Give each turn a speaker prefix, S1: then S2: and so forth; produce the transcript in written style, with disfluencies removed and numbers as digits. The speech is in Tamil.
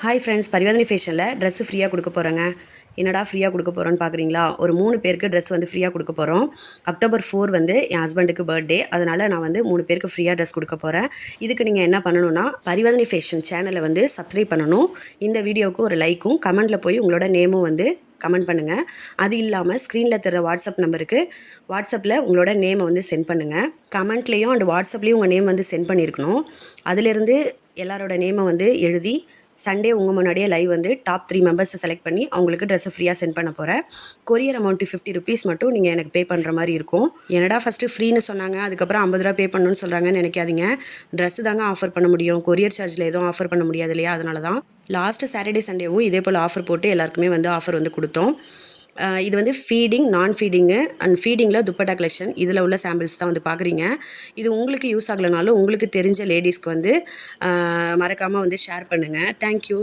S1: ஹாய் ஃப்ரெண்ட்ஸ், பரிவர்த்தனை ஃபேஷனில் ட்ரெஸ்ஸு ஃப்ரீயாக கொடுக்க போகிறேங்க. என்னடா ஃப்ரீயாக கொடுக்க போகிறோன்னு பார்க்குறீங்களா? ஒரு 3 பேருக்கு ட்ரெஸ் வந்து ஃப்ரீயாக கொடுக்க போகிறோம். அக்டோபர் 4 வந்து என் ஹஸ்பண்டுக்கு பர்த்டே. அதனால் நான் வந்து 3 பேருக்கு ஃப்ரீயாக ட்ரெஸ் கொடுக்க போகிறேன். இதுக்கு நீங்கள் என்ன பண்ணணும்னா, பரிவர்த்தனை ஃபேஷன் சேனலை வந்து சப்ஸ்கிரைப் பண்ணணும். இந்த வீடியோவுக்கு ஒரு லைக்கும், கமெண்ட்டில் போய் உங்களோட நேமும் வந்து கமெண்ட் பண்ணுங்கள். அது இல்லாமல் ஸ்க்ரீனில் தர வாட்ஸ்அப் நம்பருக்கு வாட்ஸ்அப்பில் உங்களோட நேமை வந்து சென்ட் பண்ணுங்கள். கமெண்ட்லேயும் அண்ட் வாட்ஸ்அப்லேயும் உங்கள் நேம் வந்து சென்ட் பண்ணியிருக்கணும். அதிலிருந்து எல்லாரோட நேமை வந்து எழுதி சண்டே உங்கள் முன்னாடியே லைவ் வந்து டாப் 3 மெம்பர்ஸை செலக்ட் பண்ணி அவங்களுக்கு ட்ரெஸ்ஸை ஃப்ரீயாக சென்ட் பண்ண போகிறேன். கொரியர் அமௌண்ட்டு 50 ருபீஸ் மட்டும் நீங்கள் எனக்கு பே பண்ணுற மாதிரி இருக்கும். என்னடா ஃபஸ்ட்டு ஃப்ரீன்னு சொன்னாங்க, அதுக்கப்புறம் 50 ரூபா பே பண்ணணும்னு சொல்கிறாங்கன்னு நினைக்காதீங்க. ட்ரெஸ்ஸு தாங்க ஆஃபர் பண்ண முடியும், கொரியர் சார்ஜில் எதுவும் ஆஃபர் பண்ண முடியாது இல்லையா? அதனால தான் லாஸ்ட்டு சாட்டர்டே சண்டேவும் இதே போல் ஆஃபர் போட்டு எல்லாருக்குமே வந்து ஆஃபர் வந்து கொடுத்தோம். இது வந்து ஃபீடிங், நான் ஃபீடிங்கு அண்ட் ஃபீடிங்கில் துப்பட்டா கலெக்ஷன். இதில் உள்ள சாம்பிள்ஸ் தான் வந்து பார்க்குறீங்க. இது உங்களுக்கு யூஸ் ஆகலைனாலும் உங்களுக்கு தெரிஞ்ச லேடிஸ்க்கு வந்து மறக்காமல் வந்து ஷேர் பண்ணுங்கள். தேங்க்யூ.